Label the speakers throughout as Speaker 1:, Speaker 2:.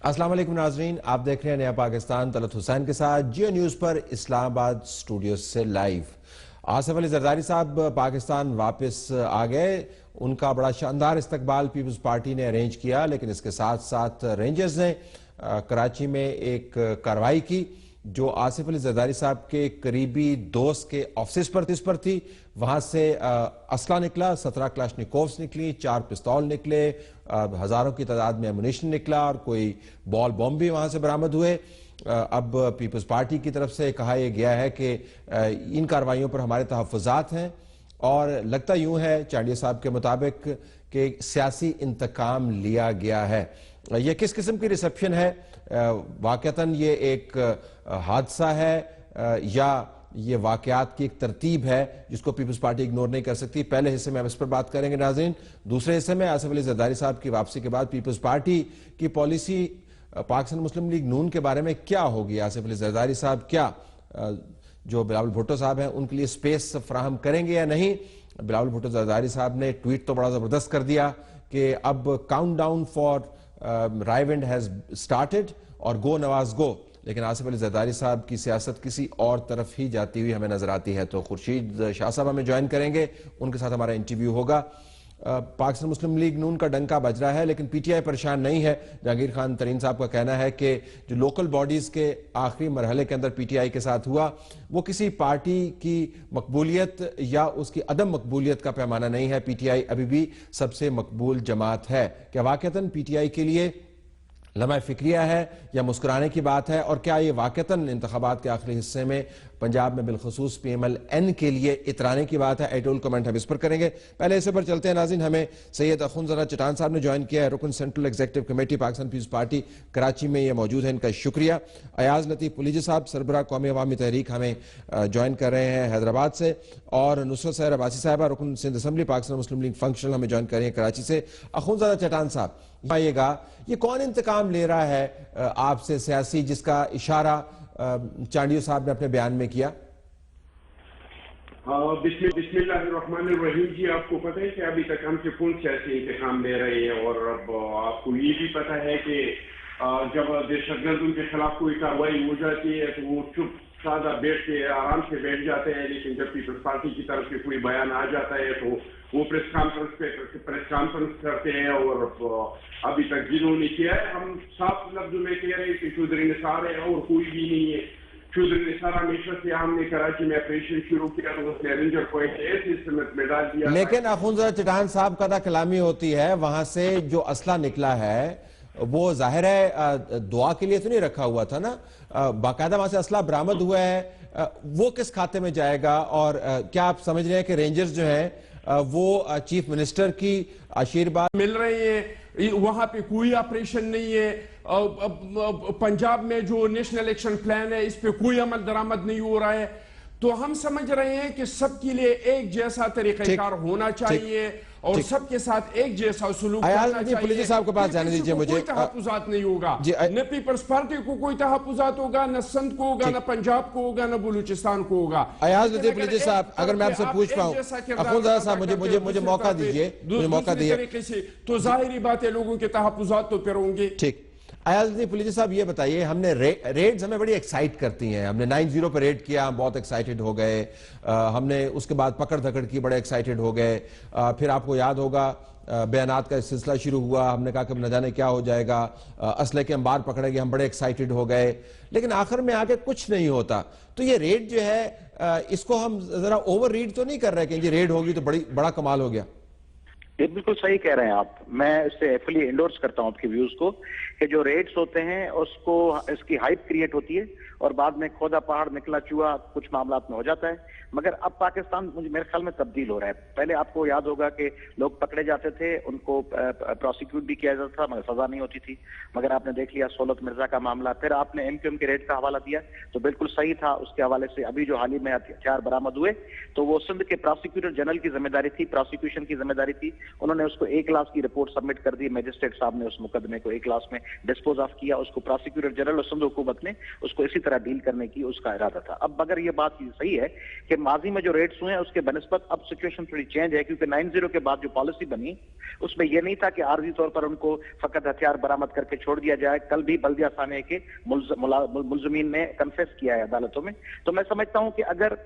Speaker 1: अस्सलाम वालेकुम नाजरीन, आप देख रहे हैं नया पाकिस्तान तलत हुसैन के साथ जियो न्यूज़ पर इस्लामाबाद स्टूडियो से लाइव। आसिफ अली जरदारी साहब पाकिस्तान वापस आ गए। उनका बड़ा शानदार इस्तकबाल पीपल्स पार्टी ने अरेंज किया, लेकिन इसके साथ साथ रेंजर्स ने कराची में एक कार्रवाई की जो आसिफ अली जरदारी साहब के करीबी दोस्त के ऑफिस पर थी। वहां से असला निकला, 17 क्लाशनिकोव्स निकली, 4 पिस्तौल निकले, हजारों की तादाद में एमुनिशन निकला और कोई बॉल बॉम्ब भी वहां से बरामद हुए। अब पीपल्स पार्टी की तरफ से कहा यह गया है कि इन कार्रवाइयों पर हमारे तहफ़्फ़ुज़ात हैं और लगता यूं है चांडिया साहब के मुताबिक कि सियासी इंतकाम लिया गया है। यह किस किस्म की रिसेप्शन है? वाकईतन ये एक हादसा है या ये वाकयात की एक तरतीब है जिसको पीपल्स पार्टी इग्नोर नहीं कर सकती? पहले हिस्से में हम इस पर बात करेंगे नाज़रीन। दूसरे हिस्से में आसिफ अली जरदारी साहब की वापसी के बाद पीपल्स पार्टी की पॉलिसी पाकिस्तान मुस्लिम लीग नून के बारे में क्या होगी? आसिफ अली जरदारी साहब क्या जो बिलावल भुट्टो साहब हैं उनके लिए स्पेस फराहम करेंगे या नहीं? बिलावल भुट्टो जरदारी साहब ने ट्वीट तो बड़ा जबरदस्त कर दिया कि अब count down for Raiwind has started और गो नवाज गो। लेकिन आसिफ अली जरदारी साहब की सियासत किसी और तरफ ही जाती हुई हमें नजर आती है। तो खुर्शीद शाह साहब हमें ज्वाइन करेंगे, उनके साथ हमारा इंटरव्यू होगा। पाकिस्तान मुस्लिम लीग नून का डंका बज रहा है, लेकिन पीटीआई परेशान नहीं है। जहांगीर खान तरीन साहब का कहना है कि जो लोकल बॉडीज के आखिरी मरहले के अंदर पीटीआई के साथ हुआ वो किसी पार्टी की मकबूलियत या उसकी अदम मकबूलियत का पैमाना नहीं है। पीटीआई अभी भी सबसे मकबूल जमात है। क्या वाकईतन पीटीआई के लिए लम्हा फिक्रिया है या मुस्कुराने की बात है? और क्या ये वाकईतन इंतखाबात के आखिरी हिस्से में पंजाब में बिलखसूस PMLN के लिए इतराने की बात है? एडिटोरियल कमेंट हम इस पर करेंगे। पहले इस पर चलते हैं नाज़रीन। हमें सैयद अखुंज़रा चटान साहब ने ज्वाइन किया है, रुकन central executive committee Pakistan Peoples Party Karachi में ये मौजूद है, इनका शुक्रिया। अयाज लतीफ़ पुलिजी साहब सरबराह कौमी अवामी तहरीक हमें ज्वाइन कर रहे हैं हैदराबाद से, और नुसरत सहर अब्बासी साहबा रुकन सिंध असम्बली पाकिस्तान मुस्लिम लीग फंक्शनल हमें ज्वाइन कर रही हैं कराची से। अखुंज़रा चटान साहब बताइएगा, ये कौन इंतकाम ले रहा है आपसे सियासी, जिसका इशारा चांडिया साहब ने अपने बयान में किया?
Speaker 2: बिस्मिल्लाहिर्रहमानिर्रहीम जी, आपको पता है कि अभी तक हम से कौन सियासी इंतकाम ले रहे हैं, और अब आपको ये भी पता है कि जब दहशतगर्दों के खिलाफ कोई कार्रवाई हो जाती है तो वो चुप सादा बैठ के आराम से बैठ जाते हैं, लेकिन जब पीपल्स पार्टी की तरफ से कोई बयान आ जाता है तो वो प्रेस कॉन्फ्रेंस करते हैं। और अभी तक जिन्होंने किया है, हम साफ लफ्जों में कह रहे हैं कि चौधरी निसार है और कोई भी नहीं है। चौधरी निसार हमेशा से हमने कराची में ऑपरेशन शुरू किया तो उसने रेंजर को एक ऐसी समत में डाल दिया।
Speaker 1: लेकिन अखुंज़रा चटान साहब का कलामी होती है, वहां से जो असला निकला है वो जाहिर है दुआ के लिए तो नहीं रखा हुआ था ना, बाकायदा वहां से असला बरामद हुआ है। वो किस खाते में जाएगा? और क्या आप समझ रहे हैं कि रेंजर्स जो है वो चीफ मिनिस्टर की आशीर्वाद
Speaker 3: मिल रही है? वहां पे कोई ऑपरेशन नहीं है। पंजाब में जो नेशनल एक्शन प्लान है इस पे कोई अमल दरामद नहीं हो रहा है। तो हम समझ रहे हैं कि सबके लिए एक जैसा तरीक़ाकार होना चाहिए और सबके साथ एक जैसा सलूक करना चाहिए।
Speaker 1: साहब के पास जाने दीजिए मुझे।
Speaker 3: कोई तहफ़्फ़ुज़ात नहीं होगा, न पीपल्स पार्टी को कोई तहफ़्फ़ुज़ात होगा, न सिंध को होगा, न पंजाब को होगा, न बलूचिस्तान को होगा।
Speaker 1: अयाज लतीफ़ पुलिजी साहब, अगर मैं आपसे पूछ पाऊं, अखुंज़रा साहब मुझे मौका दीजिए, मुझे मौका दीजिए,
Speaker 3: तो जाहिर बात है लोगों के तहफ़्फ़ुज़ात तो फिर होंगे।
Speaker 1: ठीक। अयाज पुलिजी साहब ये बताइए, हमने रेड्स हमें बड़ी एक्साइट करती हैं। हमने 9-0 पे रेड किया, हम बहुत एक्साइटेड हो गए। हमने उसके बाद पकड़ धकड़ की, बड़े एक्साइटेड हो गए। फिर आपको याद होगा बयानात का सिलसिला शुरू हुआ, हमने कहा कि न जाने क्या हो जाएगा, असले के अंबार पकड़ेंगे, हम बड़े एक्साइटेड हो गए। लेकिन आखिर में आके कुछ नहीं होता। तो ये रेड जो है इसको हम जरा ओवर रीड तो नहीं कर रहे कि ये रेड होगी तो बड़ा कमाल हो गया?
Speaker 4: ये बिल्कुल सही कह रहे हैं आप। मैं इससे फुली इंडोर्स करता हूं आपके व्यूज को कि जो रेड्स होते हैं उसको इसकी हाइप क्रिएट होती है और बाद में खोदा पहाड़ निकला चूहा कुछ मामलात में हो जाता है। मगर अब पाकिस्तान मुझे मेरे ख्याल में तब्दील हो रहा है। पहले आपको याद होगा कि लोग पकड़े जाते थे, उनको प्रोसिक्यूट भी किया जाता था मगर सजा नहीं होती थी। मगर आपने देख लिया सोलत मिर्जा का मामला, फिर आपने MQM के रेड का हवाला दिया तो बिल्कुल सही था। उसके हवाले से अभी जो हाल ही में हथियार बरामद हुए तो वो सिंध के प्रोसिक्यूटर जनरल की जिम्मेदारी थी, प्रोसिक्यूशन की जिम्मेदारी थी। انہوں نے اس کو 1 क्लास की रिपोर्ट सबमिट कर दी, मैजिस्ट्रेट साहब ने उस मुकदमे को 1 क्लास में डिस्पोज ऑफ किया, उसको प्रोसिक्यूटर जनरल और सिंध हुकूमत ने उसको इसी तरह डील करने की उसका इरादा था। अब अगर ये बात सही है कि माजी में जो रेड्स हुए हैं उसके बनिस्बत अब सिचुएशन थोड़ी चेंज है, क्योंकि 9/0 के बाद जो पॉलिसी बनी उसमें यह नहीं था कि आर्जी तौर पर उनको फकत हथियार बरामद करके छोड़ दिया जाए। कल भी बल्दिया थाने के मुलजमीन ने कन्फेस किया है अदालतों में। तो मैं समझता हूं कि अगर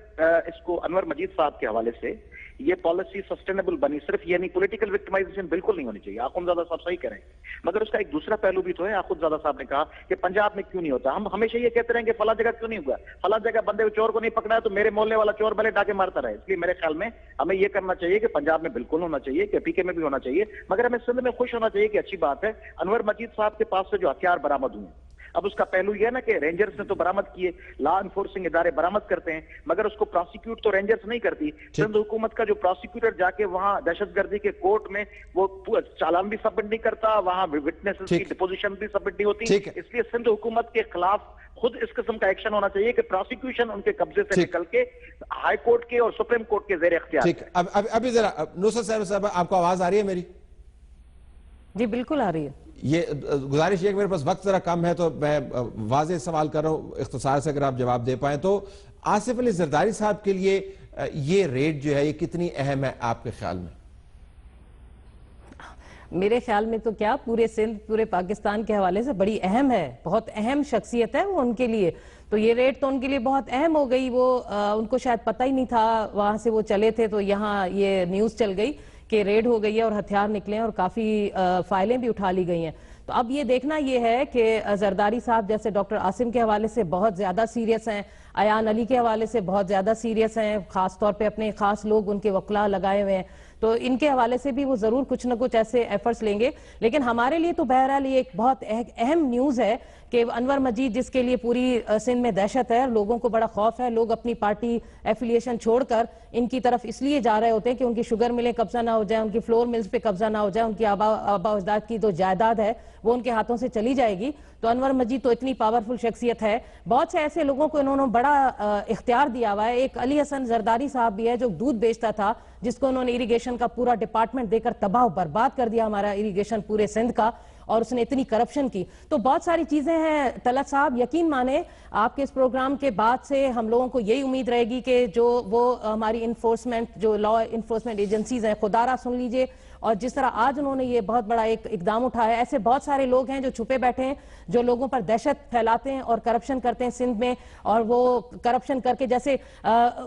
Speaker 4: इसको अनवर मजीद साहब के हवाले से ये पॉलिसी सस्टेनेबल बनी, सिर्फ ये नहीं, पॉलिटिकल विक्टिमाइजेशन बिल्कुल नहीं होनी चाहिए, आखुंदजादा साहब सही कह रहे हैं, मगर उसका एक दूसरा पहलू भी तो है। आखुंदजादा साहब ने कहा कि पंजाब में क्यों नहीं होता, हम हमेशा ये कहते रहे कि फला जगह क्यों नहीं हुआ, फला जगह बंदे चोर को नहीं पकड़ा है तो मेरे मोहल्ले वाला चोर भले डाके मारता रहे। इसलिए मेरे ख्याल में हमें ये करना चाहिए कि पंजाब में बिल्कुल होना चाहिए, कि पीके में भी होना चाहिए, मगर हमें सिंध में खुश होना चाहिए कि अच्छी बात है अनवर मजीद साहब के पास से जो हथियार बरामद हुए। अब उसका पहलू यह है ना कि रेंजर्स ने तो बरामद किए, लॉ एनफोर्सिंग इदारे बरामद करते हैं, मगर उसको प्रोसिक्यूट तो रेंजर्स नहीं करती। सिंध हुकूमत का जो प्रोसिक्यूटर जाके वहां दहशतगर्दी के कोर्ट में वो चालान भी सबमिट नहीं करता, वहां विटनेसेस की डिपोजिशन भी सबमिट नहीं होती। इसलिए सिंध हुकूमत के खिलाफ खुद इस किस्म का एक्शन होना चाहिए कि प्रोसिक्यूशन उनके कब्जे से निकल के हाई कोर्ट के और सुप्रीम कोर्ट के जेर इख्तियार।
Speaker 1: ठीक, अभी जरा नुसरत साहब आपको आवाज आ रही है मेरी?
Speaker 5: जी बिल्कुल आ रही है।
Speaker 1: ये गुजारिश है कि मेरे पास वक्त जरा कम है तो मैं वाज़ेह सवाल कर रहा हूं, इख्तिसार से अगर आप जवाब दे पाएं तो आसिफ अली जरदारी साहब के लिए ये रेड जो है ये कितनी अहम है आपके ख्याल में?
Speaker 5: मेरे ख्याल में तो क्या, पूरे सिंध, पूरे पाकिस्तान के हवाले से बड़ी अहम है, बहुत अहम शख्सियत है वो उनके लिए। तो ये रेड तो उनके लिए बहुत अहम हो गई। वो उनको शायद पता ही नहीं था, वहां से वो चले थे तो यहाँ ये न्यूज़ चल गई कि रेड हो गई है और हथियार निकले हैं और काफ़ी फाइलें भी उठा ली गई हैं। तो अब ये देखना ये है कि जरदारी साहब जैसे डॉक्टर आसिम के हवाले से बहुत ज़्यादा सीरियस हैं, अयान अली के हवाले से बहुत ज़्यादा सीरियस हैं, ख़ास तौर पे अपने ख़ास लोग उनके वकला लगाए हुए हैं, तो इनके हवाले से भी वो ज़रूर कुछ ना कुछ ऐसे एफर्ट्स लेंगे। लेकिन हमारे लिए तो बहरहाल ये एक बहुत अहम न्यूज़ है कि अनवर मजीद, जिसके लिए पूरी सिंध में दहशत है, लोगों को बड़ा खौफ है, लोग अपनी पार्टी एफिलिएशन छोड़कर इनकी तरफ इसलिए जा रहे होते हैं कि उनकी शुगर मिलें कब्जा ना हो जाए, उनकी फ्लोर मिल्स पे कब्जा ना हो जाए, उनकी आबा अजदाद की जो जायदाद है वो उनके हाथों से चली जाएगी। तो अनवर मजीद तो इतनी पावरफुल शख्सियत है, बहुत से ऐसे लोगों को इन्होंने बड़ा इख्तियार दिया हुआ है। एक अली हसन जरदारी साहब भी है जो दूध बेचता था, जिसको उन्होंने इरिगेशन का पूरा डिपार्टमेंट देकर तबाह बर्बाद कर दिया, हमारा इरिगेशन पूरे सिंध का, और उसने इतनी करप्शन की। तो बहुत सारी चीजें हैं तलत साहब, यकीन माने आपके इस प्रोग्राम के बाद से हम लोगों को यही उम्मीद रहेगी कि जो वो हमारी इन्फोर्समेंट, जो लॉ इन्फोर्समेंट एजेंसीज हैं, खुदारा सुन लीजिए, और जिस तरह आज उन्होंने ये बहुत बड़ा एक इकदाम उठाया, ऐसे बहुत सारे लोग हैं जो छुपे बैठे हैं, जो लोगों पर दहशत फैलाते हैं और करप्शन करते हैं सिंध में, और वो करप्शन करके जैसे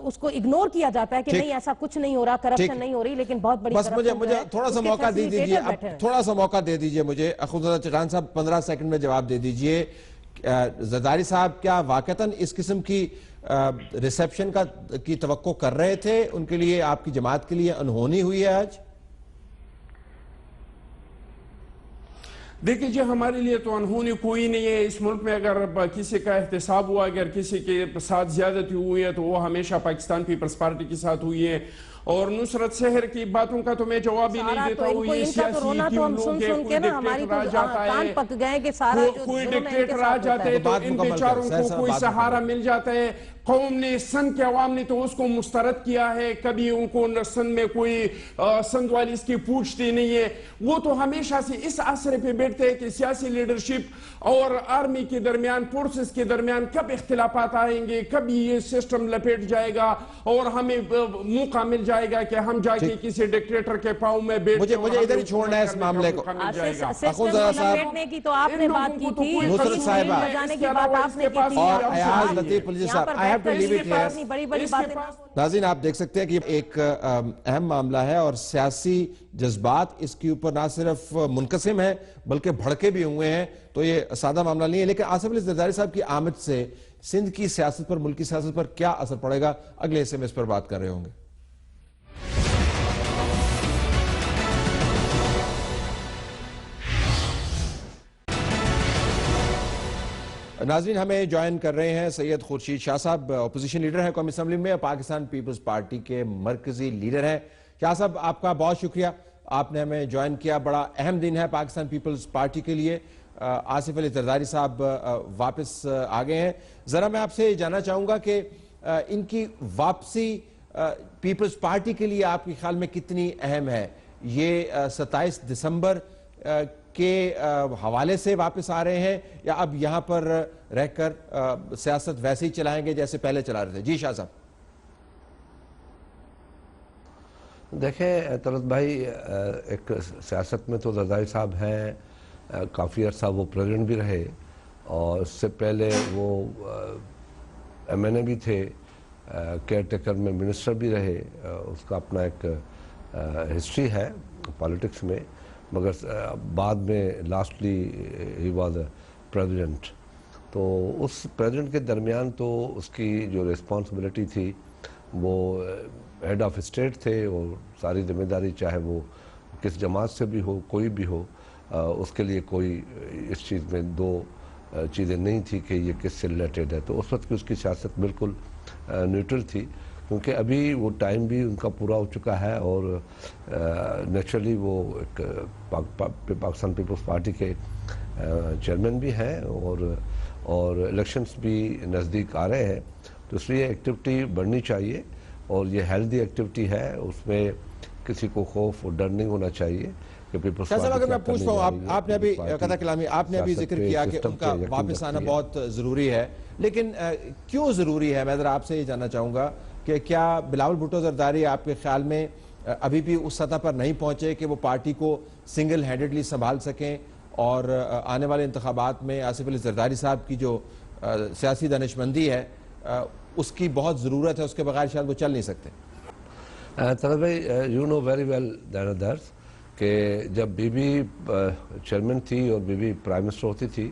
Speaker 5: उसको इग्नोर किया जाता है कि नहीं ऐसा कुछ नहीं हो रहा, करप्शन नहीं हो रही, लेकिन बहुत बड़ी
Speaker 1: बस मुझे थोड़ा सा मौका दे दीजिए, थोड़ा सा मौका दे दीजिए मुझे। अखुंदजादा चट्टान साहब 15 सेकंड में जवाब दे दीजिए। जरदारी साहब क्या वाकतन इस किस्म की रिसेप्शन की तवक्को कर रहे थे? उनके लिए, आपकी जमात के लिए अनहोनी हुई है आज?
Speaker 3: देखिए जी, हमारे लिए तो अनहोनी कोई नहीं है। इस मुल्क में अगर किसी का एहतसाब हुआ, अगर किसी के साथ ज्यादती हुई है तो वो हमेशा पाकिस्तान पीपल्स पार्टी के साथ हुई है। और नुसरत शहर की बातों का तो मैं जवाब ही नहीं देता हूँ। ये सियासी क्यों लोग हैं, कोई डिक्टेटर आ जाता है, कोई डिक्टेटर आ जाते हैं तो इन बेचारों को कोई सहारा मिल जाता है। कौम ने, संघ के अवाम ने तो उसको मुस्तरद किया है, कभी उनको संघ में कोई संघ वाली इसकी पूछती नहीं है। वो तो हमेशा से इस आसरे पे बैठते हैं कि सियासी लीडरशिप और आर्मी के दरमियान, फोर्सेस के दरमियान कब इख्तिलाफात आएंगे, कब ये सिस्टम लपेट जाएगा और हमें मौका मिल जाएगा कि हम जाके किसी डिक्टेटर के पाँव में बैठ।
Speaker 1: मुझे इधर ही छोड़ना है इस मामले को। अखुंदजादा साहब
Speaker 5: की तो आपने बात की थी,
Speaker 1: नुसरत साहिबा और अयाज लतीफ पुलिस साहब, नाज़रीन आप देख सकते हैं कि एक अहम मामला है और सियासी जज्बात इसके ऊपर ना सिर्फ मुनकसिम है बल्कि भड़के भी हुए हैं। तो ये सादा मामला नहीं है। लेकिन आसिफ अली जरदारी साहब की आमद से सिंध की सियासत पर, मुल्क की सियासत पर क्या असर पड़ेगा, अगले हिस्से में इस पर बात कर रहे होंगे। नाज़रीन हमें ज्वाइन कर रहे हैं सैयद खुर्शीद शाह साहब, अपोजिशन लीडर हैं कौमी असम्बली में, पाकिस्तान पीपल्स पार्टी के मरकजी लीडर हैं। शाह साहब आपका बहुत शुक्रिया, आपने हमें ज्वाइन किया। बड़ा अहम दिन है पाकिस्तान पीपल्स पार्टी के लिए। आसिफ अली जरदारी साहब वापस आ गए हैं। ज़रा मैं आपसे जानना चाहूँगा कि इनकी वापसी पीपल्स पार्टी के लिए आपके ख्याल में कितनी अहम है? یہ 27 دسمبر کے حوالے سے واپس آ رہے ہیں یا اب یہاں پر رہ کر سیاست ویسے ہی چلائیں گے جیسے پہلے چلا رہے تھے؟ جی شاہ صاحب.
Speaker 6: دیکھیں طلعت بھائی، ایک سیاست میں تو زرداری صاحب ہیں، کافی عرصہ وہ پریزیڈنٹ بھی رہے اور اس سے پہلے وہ ایم این اے بھی تھے، کیئر ٹیکر میں منسٹر بھی رہے. اس کا اپنا ایک ہسٹری ہے پالیٹکس میں، مگر بعد میں lastly he was a president. تو اس پریزیڈنٹ کے درمیان تو اس کی جو ریسپانسبلٹی تھی وہ ہیڈ آف اسٹیٹ تھے، اور ساری ذمہ داری چاہے وہ کس جماعت سے بھی ہو، کوئی بھی ہو، اس کے لیے کوئی اس چیز میں دو چیزیں نہیں تھی کہ یہ کس سے ریلیٹڈ ہے. تو اس وقت کی اس کی سیاست بالکل نیوٹرل تھی، کیونکہ ابھی وہ ٹائم بھی ان کا پورا ہو چکا ہے اور نیچرلی وہ ایک پاکستان پیپلز پارٹی کے چیئرمین بھی ہیں اور الیکشنز بھی نزدیک آ رہے ہیں. تو اس لیے ایکٹیویٹی بڑھنی چاہیے اور یہ ہیلدی ایکٹیویٹی ہے، اس میں کسی کو خوف اور ڈر نہیں ہونا چاہیے.
Speaker 1: اگر میں پوچھ پاؤں، آپ نے ابھی قطع کلامی آپ نے ابھی ذکر کیا کہ ان کا واپس آنا بہت ضروری ہے، لیکن کیوں ضروری ہے؟ میں ذرا آپ سے یہ جاننا چاہوں گا کہ کیا بلاول بھٹو زرداری آپ کے خیال میں ابھی بھی اس سطح پر نہیں پہنچے کہ وہ پارٹی کو سنگل ہینڈڈلی سنبھال سکیں، اور آنے والے انتخابات میں آصف علی زرداری صاحب کی جو سیاسی دانشمندی ہے اس کی بہت ضرورت ہے، اس کے بغیر شاید وہ چل نہیں سکتے؟
Speaker 6: طلعت بھائی، you know very well then ادرس کہ جب بی بی چیئرمین تھی اور بی بی پرائم منسٹر ہوتی تھی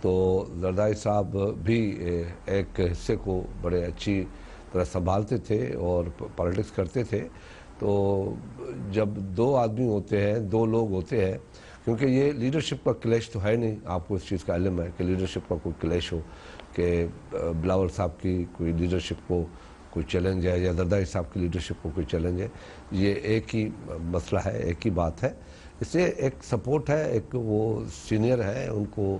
Speaker 6: تو زرداری صاحب بھی ایک حصے کو بڑے اچھی طرح سنبھالتے تھے اور پالیٹکس کرتے تھے. تو جب دو آدمی ہوتے ہیں، دو لوگ ہوتے ہیں، کیونکہ یہ لیڈرشپ کا کلیش تو ہے نہیں، آپ کو اس چیز کا علم ہے کہ لیڈرشپ کا کوئی کلیش ہو، کہ بلاول صاحب کی کوئی لیڈرشپ کو کوئی چیلنج ہے یا زرداری صاحب کی لیڈرشپ کو کوئی چیلنج ہے. یہ ایک ہی مسئلہ ہے، ایک ہی بات ہے. اس سے ایک سپورٹ ہے، ایک وہ سینئر ہے، ان کو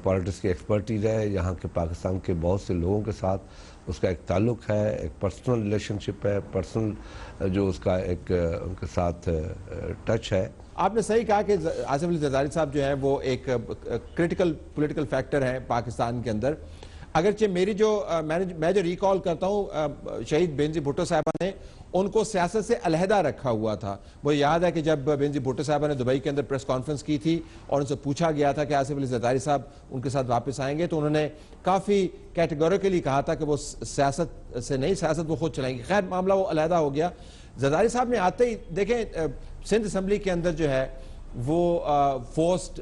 Speaker 6: پالیٹکس کی ایکسپرٹیز ہے، یہاں کے پاکستان کے بہت سے لوگوں کے ساتھ اس کا ایک تعلق ہے، ایک پرسنل ریلیشن شپ ہے، پرسنل جو اس کا ایک ان کے ساتھ ٹچ ہے.
Speaker 1: آپ نے صحیح کہا کہ آصف علی زرداری صاحب جو ہیں وہ ایک کرٹیکل پولیٹیکل فیکٹر ہیں پاکستان کے اندر. اگرچہ میری میں جو ریکال کرتا ہوں، شہید بینظیر بھٹو صاحبہ نے ان کو سیاست سے علیحدہ رکھا ہوا تھا. وہ یاد ہے کہ جب بینظیر بھٹو صاحبہ نے دبئی کے اندر پریس کانفرنس کی تھی اور ان سے پوچھا گیا تھا کہ آصف علی زرداری صاحب ان کے ساتھ واپس آئیں گے، تو انہوں نے کافی کیٹیگوریکلی کہا تھا کہ وہ سیاست سے نہیں، سیاست وہ خود چلائیں گے. خیر معاملہ وہ علیحدہ ہو گیا. زرداری صاحب نے آتے ہی دیکھیں سندھ اسمبلی کے اندر جو ہے وہ فورسڈ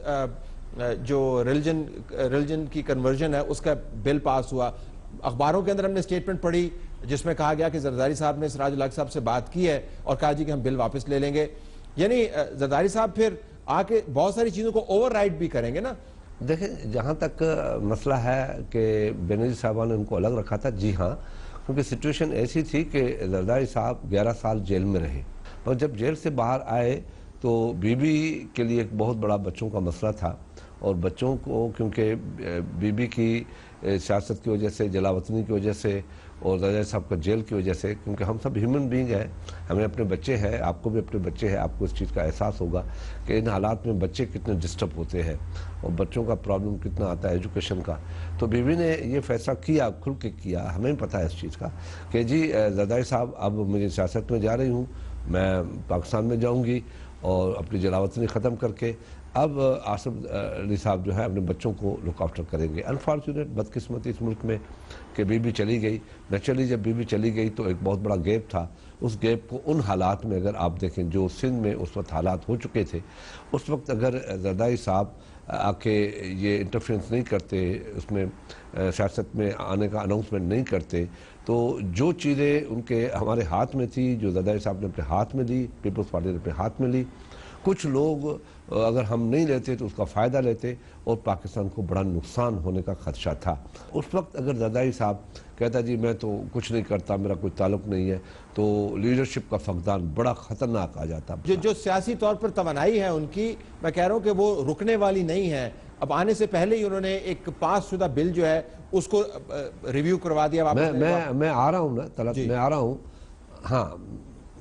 Speaker 1: جو ریلیجن کی کنورژن ہے اس کا بل پاس ہوا. اخباروں کے اندر ہم نے سٹیٹمنٹ پڑھی جس میں کہا گیا کہ زرداری صاحب نے سراج الحق صاحب سے بات کی ہے اور کہا جی کہ ہم بل واپس لے لیں گے. یعنی زرداری صاحب پھر آ کے بہت ساری چیزوں کو اوور رائڈ بھی کریں گے نا.
Speaker 6: دیکھیں، جہاں تک مسئلہ ہے کہ بینظیر صاحبہ نے ان کو الگ رکھا تھا، جی ہاں، کیونکہ سچویشن ایسی تھی کہ زرداری صاحب 11 سال جیل میں رہے، اور جب جیل سے باہر آئے تو بی بی کے لیے ایک بہت بڑا بچوں کا مسئلہ تھا. اور بچوں کو کیونکہ بی بی کی سیاست کی وجہ سے، جلاوطنی کی وجہ سے اور زرداری صاحب کا جیل کی وجہ سے، کیونکہ ہم سب ہیومن بینگ ہیں، ہمیں اپنے بچے ہیں، آپ کو بھی اپنے بچے ہیں، آپ کو اس چیز کا احساس ہوگا کہ ان حالات میں بچے کتنے ڈسٹرب ہوتے ہیں اور بچوں کا پرابلم کتنا آتا ہے ایجوکیشن کا. تو بی بی نے یہ فیصلہ کیا، کھل کے کیا، ہمیں پتہ ہے اس چیز کا کہ جی زرداری صاحب اب مجھے سیاست میں جا رہی ہوں، میں پاکستان میں جاؤں گی اور اپنی جلاوطنی ختم کر کے اب آصف علی صاحب جو ہے اپنے بچوں کو لک آفٹر کریں گے. انفارچونیٹ بدقسمتی اس ملک میں کہ بی بی چلی گئی. نیچرلی جب بی بی چلی گئی تو ایک بہت بڑا گیپ تھا. اس گیپ کو ان حالات میں اگر آپ دیکھیں جو سندھ میں اس وقت حالات ہو چکے تھے، اس وقت اگر زرداری صاحب آ کے یہ انٹرفیرنس نہیں کرتے، اس میں سیاست میں آنے کا اناؤنسمنٹ نہیں کرتے، تو جو چیزیں ان کے ہمارے ہاتھ میں تھی، جو زرداری صاحب نے اپنے ہاتھ میں لی، پیپلز پارٹی نے اپنے ہاتھ میں لی، کچھ لوگ اگر ہم نہیں لیتے تو اس کا فائدہ لیتے اور پاکستان کو بڑا نقصان ہونے کا خدشہ تھا. اس وقت اگر زرداری صاحب کہتا جی میں تو کچھ نہیں کرتا، میرا کوئی تعلق نہیں ہے، تو لیڈرشپ کا فقدان بڑا خطرناک آ جاتا.
Speaker 1: جو سیاسی طور پر توانائی ہے ان کی، میں کہہ رہا ہوں کہ وہ رکنے والی نہیں ہے. اب آنے سے پہلے ہی انہوں نے ایک پاس شدہ بل جو ہے اس کو ریویو کروا دیا.
Speaker 6: میں آ رہا ہوں نا طلعت، میں آ رہا ہوں. ہاں،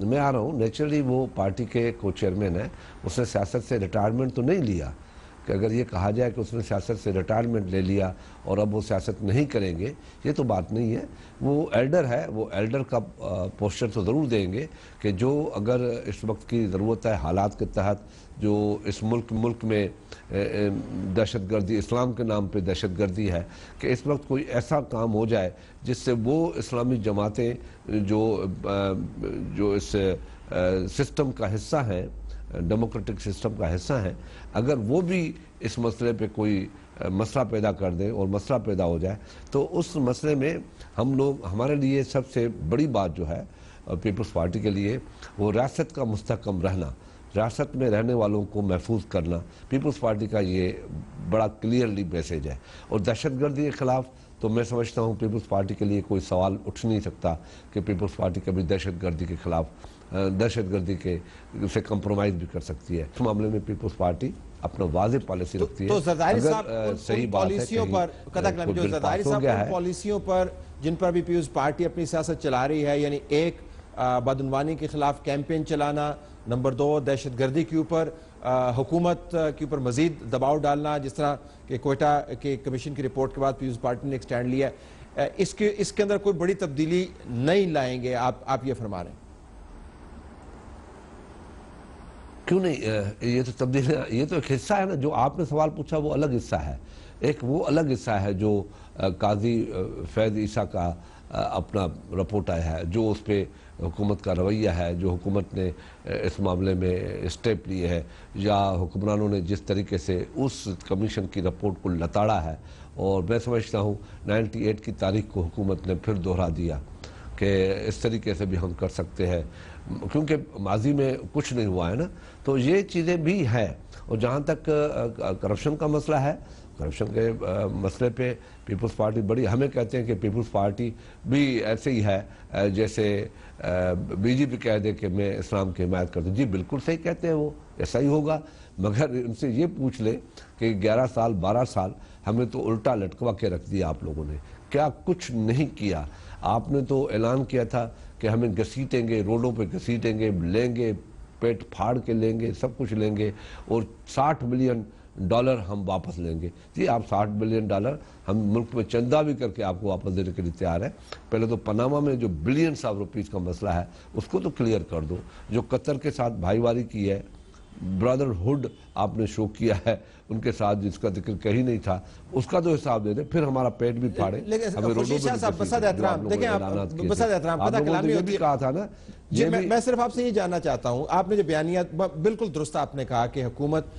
Speaker 6: मैं आ रहा हूँ, नेचुरली वो पार्टी के को चेयरमैन है, उसने सियासत से रिटायरमेंट तो नहीं लिया कि अगर ये कहा जाए कि उसने सियासत से रिटायरमेंट ले लिया और अब वो सियासत नहीं करेंगे, ये तो बात नहीं है। वो एल्डर है, वो एल्डर का पोस्चर तो ज़रूर देंगे कि जो अगर इस वक्त की ज़रूरत है हालात के तहत, जो इस मुल्क में दहशतगर्दी, इस्लाम के नाम पे दहशतगर्दी है, कि इस वक्त कोई ऐसा काम हो जाए जिससे वो इस्लामी जमातें जो इस सिस्टम का हिस्सा हैं, डेमोक्रेटिक सिस्टम का हिस्सा है, अगर वो भी इस मसले पे कोई मसला पैदा कर दें और मसला पैदा हो जाए, तो उस मसले में हम लोग, हमारे लिए सबसे बड़ी बात जो है पीपल्स पार्टी के लिए, वो रियासत का मुस्तहकम रहना, रियासत में रहने वालों को महफूज करना। पीपल्स पार्टी का ये बड़ा क्लियरली मैसेज है। और दहशतगर्दी के ख़िलाफ़ तो मैं समझता हूँ पीपल्स पार्टी के लिए कोई सवाल उठ नहीं सकता कि पीपल्स पार्टी कभी दहशतगर्दी के ख़िलाफ़, दहशतगर्दी के से कंप्रोमाइज़ भी कर सकती है। इस मामले में पीपल्स पार्टी अपना वाज़ेह पॉलिसी रखती है।
Speaker 1: तो जरदारी साहब
Speaker 6: सही बात है,
Speaker 1: पॉलिसियों पर जो जरदारी साहब पॉलिसियों पर जिन पर भी पीपल्स पार्टी अपनी सियासत चला रही है, यानी एक बदउनवानी के खिलाफ कैंपेन चलाना, नंबर 2 दहशतगर्दी के ऊपर हुकूमत के ऊपर मजीद दबाव डालना, जिस तरह कि कोयटा के कमीशन की रिपोर्ट के बाद पीपल्स पार्टी ने एक स्टैंड लिया, इसके अंदर कोई बड़ी तब्दीली नहीं लाएंगे आप ये फरमा रहे हैं?
Speaker 6: क्यों नहीं? ये तो तब्दीली, ये तो एक हिस्सा है ना। जो आपने सवाल पूछा वो अलग हिस्सा है, एक वो अलग हिस्सा है जो काजी फैज़ ईसा का अपना रिपोर्ट आया है, जो उस पर हुकूमत का रवैया है, जो हुकूमत ने इस मामले में स्टेप लिए है, या हुक्मरानों ने जिस तरीके से उस कमीशन की रिपोर्ट को लताड़ा है। और मैं समझता हूँ 98 की तारीख को हुकूमत ने फिर दोहरा दिया कि इस तरीके से भी हम कर सकते हैं, क्योंकि माजी में कुछ नहीं हुआ है ना। तो ये चीज़ें भी हैं। और जहाँ तक करप्शन का मसला है, करप्शन के मसले पे पीपल्स पार्टी बड़ी, हमें कहते हैं कि पीपल्स पार्टी भी ऐसे ही है जैसे बीजेपी कह दे कि मैं इस्लाम की हिमायत करता हूँ। जी बिल्कुल सही कहते हैं, वो ऐसा ही होगा। मगर उनसे ये पूछ ले कि 11 साल 12 साल हमें तो उल्टा लटकवा के रख दिया आप लोगों ने, क्या कुछ नहीं किया। आपने तो ऐलान किया था कि हमें घसीटेंगे, रोडों पे घसीटेंगे, लेंगे, पेट फाड़ के लेंगे, सब कुछ लेंगे, और $60 बिलियन हम वापस लेंगे। जी आप $60 बिलियन हम मुल्क में चंदा भी करके आपको वापस देने के लिए तैयार है। पहले तो पनामा में जो बिलियंस ऑफ रुपीज़ का मसला है उसको तो क्लियर कर दो। जो कतर के साथ भाईवारी की है, ब्रदरहुड आपने शो किया है उनके साथ, जिसका जिक्र कहीं नहीं था, उसका तो हिसाब दे दे, फिर हमारा पेट भी फाड़े, हमें रोडों पे कहा था ना।
Speaker 1: मैं सिर्फ आपसे ये जानना चाहता हूँ, आपने जो बयानिया बिल्कुल दुरुस्त आपने कहा कि हुकूमत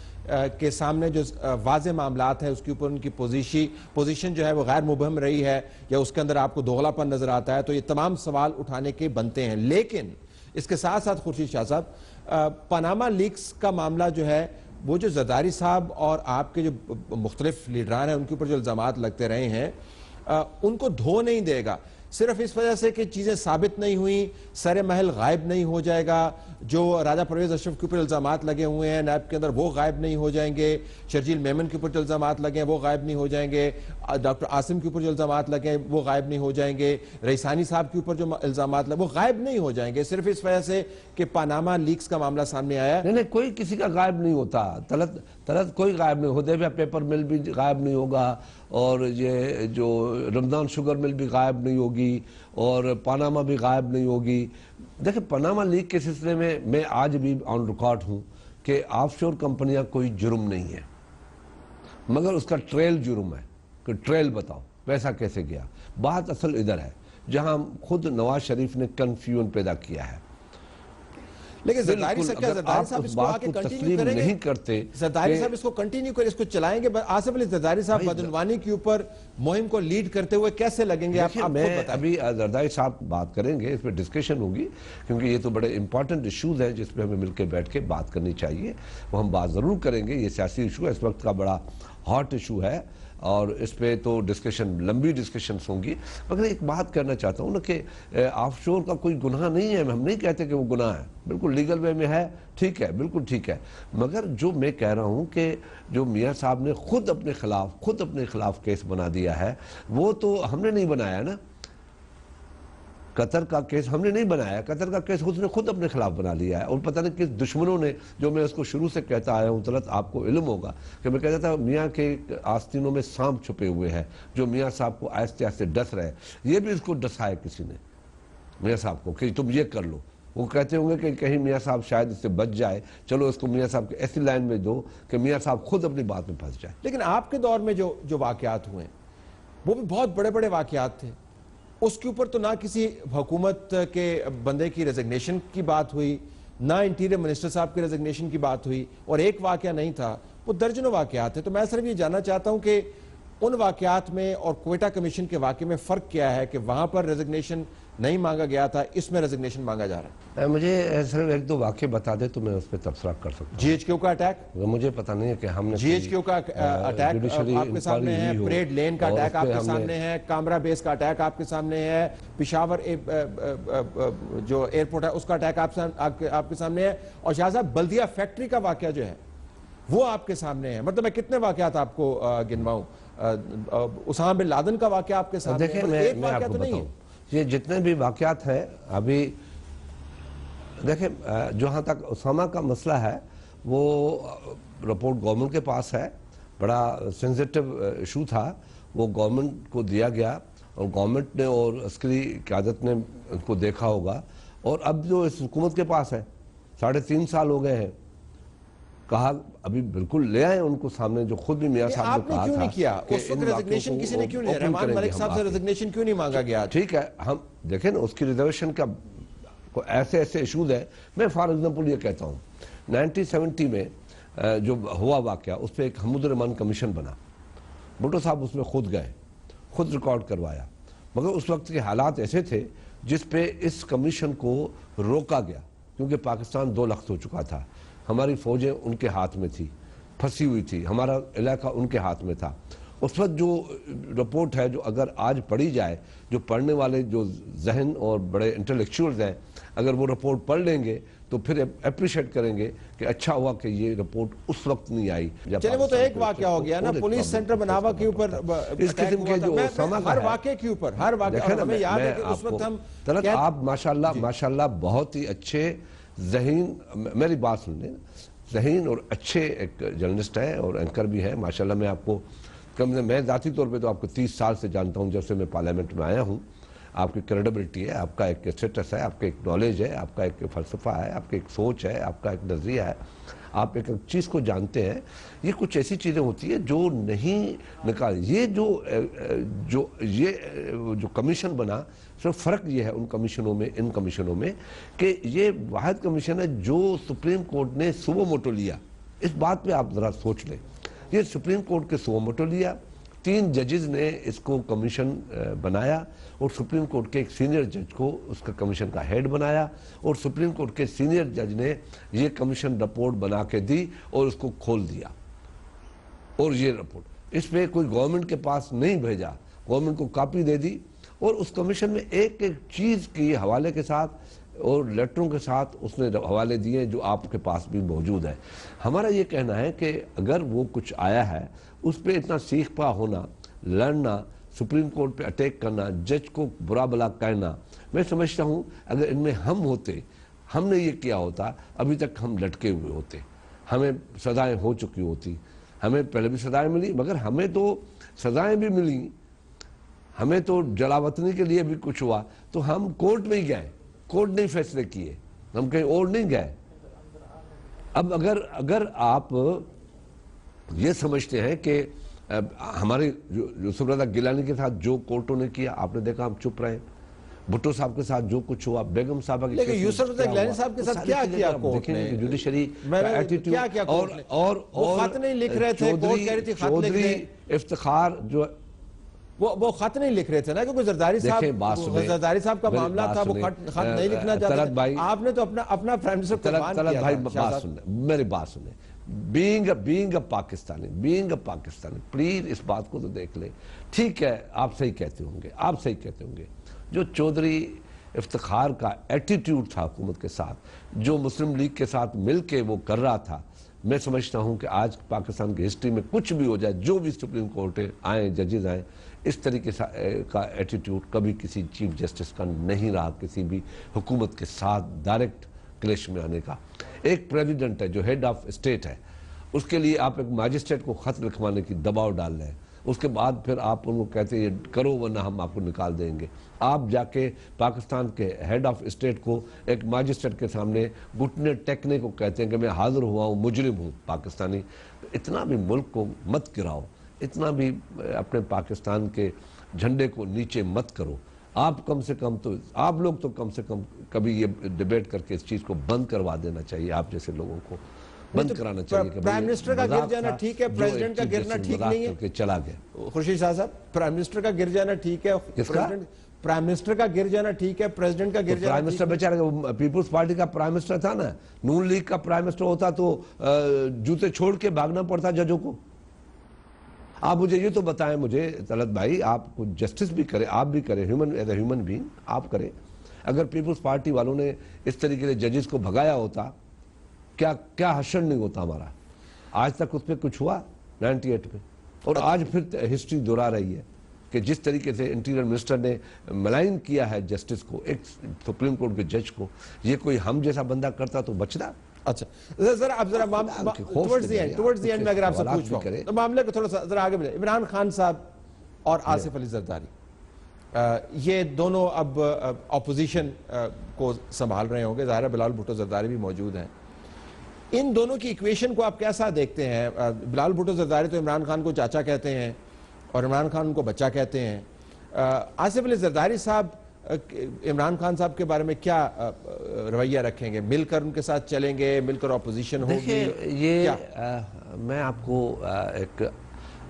Speaker 1: के सामने जो वाज़ेह मामलात है उसके ऊपर उनकी पोजीशन जो है वो गैर मुबहम रही है, या उसके अंदर आपको दोगलापन नजर आता है, तो ये तमाम सवाल उठाने के बनते हैं। लेकिन इसके साथ साथ खुर्शीद शाह साहब, पनामा लीक्स का मामला जो है, वो जो जरदारी साहब और आपके जो मुख्तलिफ लीडरान हैं उनके ऊपर जो इल्ज़ामात लगते रहे हैं, उनको धो नहीं देगा। सिर्फ इस वजह से कि चीज़ें साबित नहीं हुई, सरे महल गायब नहीं हो जाएगा। जो राजा परवेज अशरफ के ऊपर इल्ज़ामात लगे हुए हैं नैब के अंदर, वो गायब नहीं हो जाएंगे। शर्जील मेमन के ऊपर जो इल्ज़ामात लगे हैं वो गायब नहीं हो जाएंगे। डॉक्टर आसिम के ऊपर जो इल्ज़ामात लगे हैं वो गायब नहीं हो जाएंगे। रईसानी साहब के ऊपर जो इल्ज़ामात लगे वो गायब नहीं हो जाएंगे, सिर्फ इस वजह से कि पनामा लीक्स का मामला सामने आया।
Speaker 6: नहीं, कोई किसी का गायब नहीं होता। तलत कोई गायब नहीं होता। पेपर मिल भी गायब नहीं होगा, और ये जो रमज़ान शुगर मिल भी गायब नहीं होगी, और पनामा भी गायब नहीं होगी। देखिए, पनामा लीक के सिलसिले में मैं आज भी ऑन रिकॉर्ड हूँ कि ऑफशोर कंपनियां कोई जुर्म नहीं है, मगर उसका ट्रेल जुर्म है कि ट्रेल बताओ पैसा कैसे गया। बात असल इधर है जहां खुद नवाज शरीफ ने कंफ्यूजन पैदा किया है।
Speaker 1: लेकिन जरदारी साहब इसको आगे कंटिन्यू करेंगे,
Speaker 6: नहीं करते,
Speaker 1: जरदारी साहब इसको कंटिन्यू करें, इसको चलाएंगे। आसिफ अली जरदारी साहब बदउनवानी के ऊपर मुहिम को लीड करते हुए कैसे लगेंगे?
Speaker 6: मैं अभी जरदारी साहब बात करेंगे, इस पर डिस्कशन होगी, क्योंकि ये तो बड़े इंपॉर्टेंट इशूज हैं जिस पे हमें मिलकर बैठ के बात करनी चाहिए। वो हम बात जरूर करेंगे। ये सियासी इशू है, इस वक्त का बड़ा हॉट इशू है, और इस पे तो डिस्कशन, लंबी डिस्कशंस होंगी। मगर एक बात करना चाहता हूँ ना कि ऑफशोर का कोई गुनाह नहीं है। हम नहीं कहते कि वो गुनाह है, बिल्कुल लीगल वे में है, ठीक है, बिल्कुल ठीक है। मगर जो मैं कह रहा हूँ कि जो मियाँ साहब ने खुद अपने खिलाफ केस बना दिया है, वो तो हमने नहीं बनाया ना। قطر کا کیس ہم نے نہیں بنایا، قطر کا کیس اس نے خود اپنے خلاف بنا لیا ہے، اور پتہ نہیں کس دشمنوں نے، جو میں اس کو شروع سے کہتا آیا ہوں، طلعت آپ کو علم ہوگا کہ میں کہتا تھا میاں کے آستینوں میں سانپ چھپے ہوئے ہیں جو میاں صاحب کو آہستہ آہستہ ڈس رہے، یہ بھی اس کو ڈسایا کسی نے میاں صاحب کو کہ تم یہ کر لو. وہ کہتے ہوں گے کہ کہیں میاں صاحب شاید اس سے بچ جائے، چلو اس کو میاں صاحب کی ایسی لائن میں دو کہ میاں صاحب خود اپنی بات میں پھنس جائے.
Speaker 1: لیکن آپ کے دور میں جو واقعات ہوئے وہ بھی بہت بڑے بڑے واقعات تھے، اس کے اوپر تو نہ کسی حکومت کے بندے کی ریزگنیشن کی بات ہوئی، نہ انٹیریئر منسٹر صاحب کی ریزگنیشن کی بات ہوئی، اور ایک واقعہ نہیں تھا، وہ درجنوں واقعات ہیں. تو میں صرف یہ جاننا چاہتا ہوں کہ ان واقعات میں اور کوئٹہ کمیشن کے واقعے میں فرق کیا ہے کہ وہاں پر ریزگنیشن نہیں مانگا گیا تھا، اس میں ریزگنیشن مانگا جا رہا ہے.
Speaker 6: مجھے صرف ایک دو واقعے بتا دے تو میں اس پہ تبصرہ کر سکتا ہوں.
Speaker 1: جی ایچ کیو کا اٹیک،
Speaker 6: مجھے پتہ نہیں ہے کہ ہم نے
Speaker 1: جی ایچ کیو کا اٹیک آپ کے سامنے ہے، پریڈ لین کا اٹیک آپ کے سامنے ہے، کامرا بیس کا اٹیک آپ کے سامنے ہے، پشاور جو ایئرپورٹ ہے اس کا اٹیک آپ کے سامنے ہے، اور شاہ صاحب بلدیہ فیکٹری کا واقعہ جو ہے وہ آپ کے سامنے ہے. مطلب میں کتنے واقعات آپ کو گنواؤں؟ اسامہ بن لادن کا واقعہ آپ کے سامنے ہے.
Speaker 6: دیکھیں میں آپ کو بتاؤں، یہ جتنے بھی واقعات ہیں ابھی دیکھیں، جہاں تک اسامہ کا مسئلہ ہے وہ رپورٹ گورنمنٹ کے پاس ہے، بڑا سینسیٹیو ایشو تھا، وہ گورنمنٹ کو دیا گیا اور گورنمنٹ نے اور عسکری قیادت نے ان کو دیکھا ہوگا، اور اب جو اس حکومت کے پاس ہے 3.5 سال ہو گئے ہیں، کہا ابھی بالکل لے آئے ان کو سامنے، جو خود بھی میاں صاحب نے کہا تھا.
Speaker 1: آپ نے کیوں نہیں کیا اس وقت ریزگنیشن کسی نے کیوں نہیں؟ رحمان ملک صاحب سے ریزگنیشن کیوں نہیں مانگا گیا؟
Speaker 6: ٹھیک ہے، ہم دیکھیں نا اس کی ریزرویشن کا ایسے ایشوز ہے. میں فار ایگزامپل یہ کہتا ہوں 1970 میں جو ہوا واقعہ، اس پہ ایک حمود الرحمان کمیشن بنا، بھٹو صاحب اس میں خود گئے، خود ریکارڈ کروایا، مگر اس وقت کے حالات ایسے تھے جس پہ اس کمیشن کو روکا گیا کیونکہ پاکستان 2 لخت ہو چکا تھا، ہماری فوجیں ان کے ہاتھ میں تھی، پھنسی ہوئی تھی، ہمارا علاقہ ان کے ہاتھ میں تھا. اس وقت جو رپورٹ ہے، جو اگر آج پڑھی جائے، جو پڑھنے والے جو ذہن اور بڑے انٹلیکچوئلز ہیں، اگر وہ رپورٹ پڑھ لیں گے تو پھر اپریشیٹ کریں گے کہ اچھا ہوا کہ یہ رپورٹ اس وقت نہیں آئی.
Speaker 1: چلے وہ تو ایک واقعہ ہو گیا نا، پولیس سینٹر بناوا کے اوپر
Speaker 6: اس قسم کے جو اسامہ کا
Speaker 1: ہر واقعے کے اوپر، ہر واقعہ ہمیں یاد ہے کہ اس وقت ہم
Speaker 6: طلعت آپ ماشاءاللہ بہت ہی اچھے ذہین، میری بات سن لیں، ذہین اور اچھے ایک جرنلسٹ ہے اور اینکر بھی ہے ماشاءاللہ. میں آپ کو میں ذاتی طور پہ تو آپ کو 30 سال سے جانتا ہوں، جب سے میں پارلیمنٹ میں آیا ہوں. آپ کی کریڈیبلٹی ہے، آپ کا ایک اسٹیٹس ہے، آپ کا ایک نالج ہے، آپ کا ایک فلسفہ ہے، آپ کی ایک سوچ ہے، آپ کا ایک نظریہ ہے، آپ ایک چیز کو جانتے ہیں. یہ کچھ ایسی چیزیں ہوتی ہیں جو نہیں نکال. یہ جو کمیشن بنا، صرف فرق یہ ہے ان کمیشنوں میں کہ یہ واحد کمیشن ہے جو سپریم کورٹ نے سوو موٹو لیا. اس بات پہ آپ ذرا سوچ لیں، یہ سپریم کورٹ کے سوو موٹو لیا، 3 ججز نے اس کو کمیشن بنایا، اور سپریم کورٹ کے ایک سینئر جج کو اس کا کمیشن کا ہیڈ بنایا، اور سپریم کورٹ کے سینئر جج نے یہ کمیشن رپورٹ بنا کے دی اور اس کو کھول دیا. اور یہ رپورٹ اس پہ کوئی گورنمنٹ کے پاس نہیں بھیجا، گورنمنٹ کو کاپی دے دی، اور اس کمیشن میں ایک ایک چیز کے حوالے کے ساتھ اور لیٹروں کے ساتھ اس نے حوالے دیے جو آپ کے پاس بھی موجود ہے. ہمارا یہ کہنا ہے کہ اگر وہ کچھ آیا ہے اس پہ اتنا سیخ پا ہونا، لڑنا، سپریم کورٹ پہ اٹیک کرنا، جج کو برا بلا کہنا، میں سمجھتا ہوں اگر ان میں ہم ہوتے، ہم نے یہ کیا ہوتا، ابھی تک ہم لٹکے ہوئے ہوتے، ہمیں سزائیں ہو چکی ہوتی. ہمیں پہلے بھی سزائیں ملی، مگر ہمیں تو سزائیں بھی ملی، ہمیں تو جلاوطنی کے لیے بھی کچھ ہوا، تو ہم کورٹ میں ہی گئے، کورٹ نے فیصلے کیے، ہم کہیں اور نہیں گئے. اب اگر آپ یہ سمجھتے ہیں کہ ہمارے یوسف رضا گیلانی کے ساتھ جو کورٹوں نے کیا، آپ نے دیکھا ہم چپ رہے، بھٹو صاحب کے ساتھ جو کچھ ہوا، بیگم صاحبہ کے
Speaker 1: لیکن یوسف رضا گیلانی صاحب کے ساتھ کیا کیا کورٹ نے؟
Speaker 6: جوڈیشری
Speaker 1: کیا کیا کورٹ نے؟ وہ خط نہیں لکھ رہے تھے، کورٹ کہہ رہی تھی خط لکھ
Speaker 6: چودھری
Speaker 1: دیں.
Speaker 6: افتخار جو
Speaker 1: وہ خط نہیں لکھ رہے تھے نا، کیونکہ زرداری صاحب کا معاملہ تھا، وہ خط نہیں لکھنا چاہتے تھے. آپ نے تو اپنا پرائم منسٹر قربان کیا.
Speaker 6: طلعت بھائی بات سنیں، میری بات سنیں. بینگ اے پاکستانی، پلیز اس بات کو تو دیکھ لیں. ٹھیک ہے، آپ صحیح کہتے ہوں گے، جو چودھری افتخار کا ایٹیٹیوڈ تھا حکومت کے ساتھ، جو مسلم لیگ کے ساتھ مل کے وہ کر رہا تھا، میں سمجھتا ہوں کہ آج پاکستان کی ہسٹری میں کچھ بھی ہو جائے، جو بھی سپریم کورٹ آئیں، ججز آئیں، اس طریقے کا ایٹیٹیوڈ کبھی کسی چیف جسٹس کا نہیں رہا کسی بھی حکومت کے ساتھ ڈائریکٹ کلیش میں آنے کا۔ ایک پریزیڈنٹ ہے جو ہیڈ آف اسٹیٹ ہے، اس کے لیے آپ ایک ماجسٹریٹ کو خط لکھوانے کی دباؤ ڈال رہے ہیں، اس کے بعد پھر آپ ان کو کہتے ہیں یہ کرو ورنہ ہم آپ کو نکال دیں گے۔ آپ جا کے پاکستان کے ہیڈ آف اسٹیٹ کو ایک ماجسٹریٹ کے سامنے گھٹنے ٹیکنے کو کہتے ہیں کہ میں حاضر ہوا ہوں، مجرم ہوں پاکستانی۔ اتنا بھی ملک کو مت گراؤ، اتنا بھی اپنے پاکستان کے جھنڈے کو نیچے مت کرو۔ آپ کم سے کم تو آپ لوگ تو کم سے کم کبھی یہ ڈیبیٹ کر کے اس چیز کو بند کروا دینا چاہیے، آپ جیسے لوگوں کو بند کرانا چاہیے کہ
Speaker 1: پرائم منسٹر کا گر جانا ٹھیک ہے، پریزیڈنٹ کا گرنا ٹھیک نہیں ہے،
Speaker 6: چلا گیا۔
Speaker 1: خورشید شاہ صاحب، پرائم منسٹر کا گر جانا ٹھیک ہے، پرائم منسٹر کا گر جانا ٹھیک ہے، پریزیڈنٹ کا گر جانا
Speaker 6: پرائم منسٹر بیچارہ پیپلز پارٹی کا پرائم منسٹر تھا نا، نون لیگ کا پرائم منسٹر ہوتا تو جوتے چھوڑ کے بھاگنا پڑتا ججوں کو۔ آپ مجھے یہ تو بتائیں مجھے طلعت بھائی، آپ کو جسٹس بھی کرے، آپ بھی کرے، ایز اے ہیومن بینگ آپ کرے، اگر پیپلز پارٹی والوں نے اس طریقے سے ججز کو بھگایا ہوتا، کیا حشر نہیں ہوتا ہمارا؟ آج تک اس پہ کچھ ہوا 98 میں، اور آج پھر ہسٹری دہرا رہی ہے کہ جس طریقے سے انٹیریئر منسٹر نے ملائن کیا ہے جسٹس کو، ایک سپریم کورٹ کے جج کو، یہ کوئی ہم جیسا بندہ کرتا تو بچتا۔
Speaker 1: اچھا ذرا ٹورڈز دی اینڈ میں اگر آپ سے پوچھوں تو معاملے کو تھوڑا سا ذرا آگے بڑھائیں۔ عمران خان صاحب اور آصف علی زرداری یہ دونوں اب اپوزیشن کو سنبھال رہے ہوں گے، ظاہر ہے بلال بھٹو زرداری بھی موجود ہیں، ان دونوں کی ایکویشن کو آپ کیسا دیکھتے ہیں؟ بلال بھٹو زرداری تو عمران خان کو چاچا کہتے ہیں اور عمران خان ان کو بچہ کہتے ہیں، آصف علی زرداری صاحب عمران خان صاحب کے بارے میں کیا رویہ رکھیں گے؟ مل کر ان کے ساتھ چلیں گے، مل کر اپوزیشن ہوگی؟
Speaker 6: یہ میں آپ کو ایک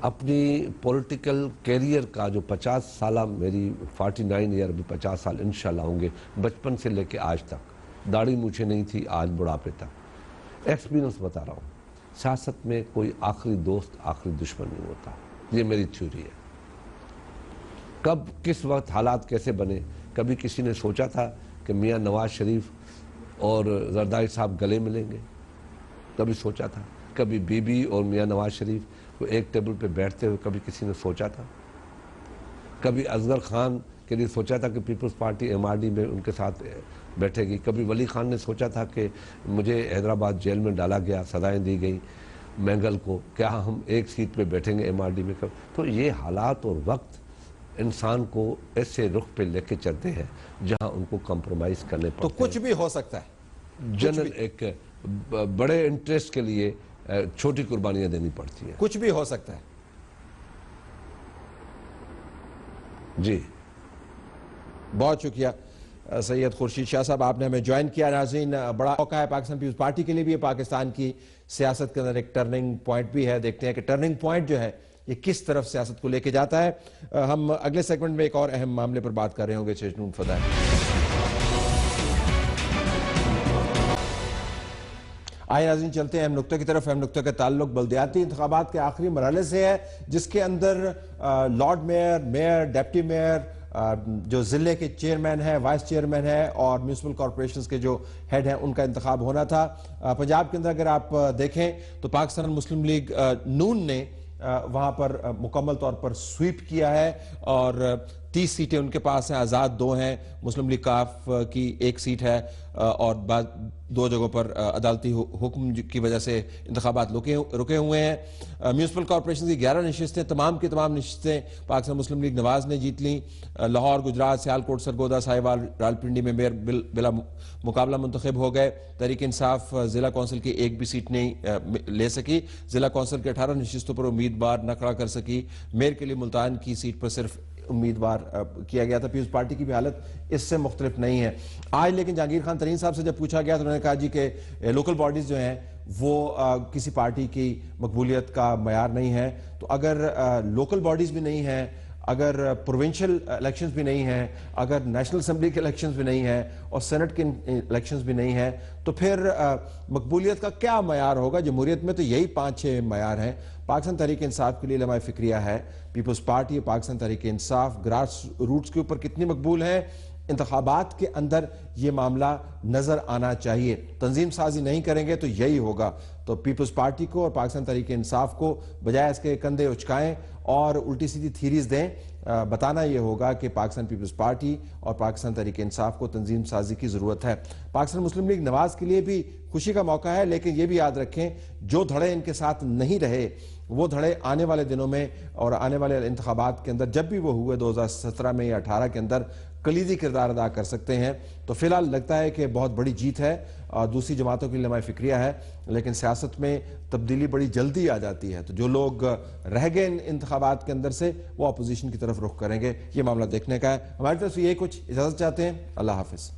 Speaker 6: اپنی پولیٹیکل کیریئر کا جو 50 سالہ میری 49 ایئر بھی 50 سال انشاءاللہ ہوں گے، بچپن سے لے کے آج تک داڑھی مجھے نہیں تھی، آج بڑھاپے تک ایکسپیرینس بتا رہا ہوں۔ سیاست میں کوئی آخری دوست آخری دشمن نہیں ہوتا، یہ میری تھیوری ہے۔ کب کس وقت حالات کیسے بنے، کبھی کسی نے سوچا تھا کہ میاں نواز شریف اور زرداری صاحب گلے ملیں گے؟ کبھی سوچا تھا؟ کبھی بی بی اور میاں نواز شریف کو ایک ٹیبل پہ بیٹھتے ہوئے کبھی کسی نے سوچا تھا؟ کبھی اصغر خان کے لیے سوچا تھا کہ پیپلز پارٹی MRD میں ان کے ساتھ بیٹھے گی؟ کبھی ولی خان نے سوچا تھا کہ مجھے حیدرآباد جیل میں ڈالا گیا، سزائیں دی گئیں مینگل کو، کیا ہم ایک سیٹ پہ بیٹھیں گے MRD میں؟ تو یہ حالات اور وقت انسان کو ایسے رخ پہ لے کے چلتے ہیں جہاں ان کو کمپرومائز کرنے پڑتے ہیں۔
Speaker 1: تو کچھ بھی ہو سکتا ہے،
Speaker 6: جنرل ایک بڑے انٹرسٹ کے لیے چھوٹی قربانیاں دینی پڑتی ہیں۔
Speaker 1: کچھ بھی ہو سکتا ہے۔
Speaker 6: جی
Speaker 1: بہت شکریہ سید خورشید شاہ صاحب، آپ نے ہمیں جوائن کیا۔ ناظرین، بڑا موقع ہے پاکستان پیپلز پارٹی کے لیے بھی، پاکستان کی سیاست کے اندر ایک ٹرننگ پوائنٹ بھی ہے، دیکھتے ہیں کہ ٹرننگ پوائنٹ جو ہے یہ کس طرف سیاست کو لے کے جاتا ہے۔ ہم اگلے سیگمنٹ میں ایک اور اہم معاملے پر بات کر رہے ہوں گے۔ چشنون فدائے۔ آئے ناظرین، چلتے ہیں اہم نقطہ کی طرف۔ اہم نقطہ کا تعلق بلدیاتی انتخابات کے آخری مرحلے سے ہے، جس کے اندر lord mayor, mayor, deputy mayor, جو ضلع کے چیئرمین ہیں، وائس چیئرمین ہیں اور میونسپل کارپوریشنز کے جو ہیڈ ہیں، ان کا انتخاب ہونا تھا۔ پنجاب کے اندر اگر آپ دیکھیں تو پاکستان مسلم لیگ نون نے وہاں پر مکمل طور پر سویپ کیا ہے اور 30 سیٹیں ان کے پاس ہیں، آزاد 2 ہیں، مسلم لیگ کاف کی 1 سیٹ ہے اور بعد 2 جگہوں پر عدالتی حکم کی وجہ سے انتخابات رکے ہوئے ہیں۔ میونسپل کارپوریشن کی 11 نشستیں، تمام کی تمام نشستیں پاکستان مسلم لیگ نواز نے جیت لیں۔ لاہور، گجرات، سیالکوٹ، سرگودا، ساہیوال، راولپنڈی میں میئر بلا مقابلہ منتخب ہو گئے۔ تحریک انصاف ضلع کونسل کی 1 بھی سیٹ نہیں لے سکی، ضلع کونسل کے 18 نشستوں پر امیدوار نہ کھڑا کر سکی۔ میئر کے لیے ملتان کی سیٹ پر صرف امیدوار کیا گیا تھا۔ پیپلز پارٹی کی بھی حالت اس سے مختلف نہیں ہے آج، لیکن جہانگیر خان ترین صاحب سے جب پوچھا گیا تو انہوں نے کہا جی کہ لوکل باڈیز جو ہیں وہ کسی پارٹی کی مقبولیت کا معیار نہیں ہے۔ تو اگر لوکل باڈیز بھی نہیں ہیں، اگر پروونشل الیکشنز بھی نہیں ہیں، اگر نیشنل اسمبلی کے الیکشنز بھی نہیں ہیں اور سینٹ کے الیکشنز بھی نہیں ہیں، تو پھر مقبولیت کا کیا معیار ہوگا؟ جمہوریت میں تو یہی 5-6 معیار ہیں۔ پاکستان تحریک انصاف کے لیے لمحہ فکریہ ہے، Peoples party, Pakistan Tehreek Insaf grass roots کے اوپر کتنی مقبول ہیں انتخابات کے اندر یہ معاملہ نظر آنا چاہیے. تنظیم سازی نہیں کریں گے تو یہی ہوگا. تو پیپلز پارٹی کو اور پاکستان تحریک انصاف کو بجائے اس کے کندھے اچکائیں اور الٹی سیدھی تھیریز دیں. بتانا یہ ہوگا کہ پاکستان پیپلز پارٹی اور پاکستان تحریک انصاف کو تنظیم سازی کی ضرورت ہے. پاکستان مسلم لیگ نواز کے لیے بھی خوشی کا موقع ہے, لیکن یہ بھی یاد رکھیں جو دھڑے ان کے ساتھ نہیں رہے وہ دھڑے آنے والے دنوں میں اور آنے والے انتخابات کے اندر جب بھی وہ ہوئے 2017 میں یا 18 کے اندر کلیدی کردار ادا کر سکتے ہیں. تو فی الحال لگتا ہے کہ بہت بڑی جیت ہے اور دوسری جماعتوں کی لمحہ فکریہ ہے, لیکن سیاست میں تبدیلی بڑی جلدی آ جاتی ہے. تو جو لوگ رہ گئے ان انتخابات کے اندر سے وہ اپوزیشن کی طرف رخ کریں گے. یہ معاملہ دیکھنے کا ہے. ہماری طرف سے یہ کچھ اجازت چاہتے ہیں. اللہ حافظ.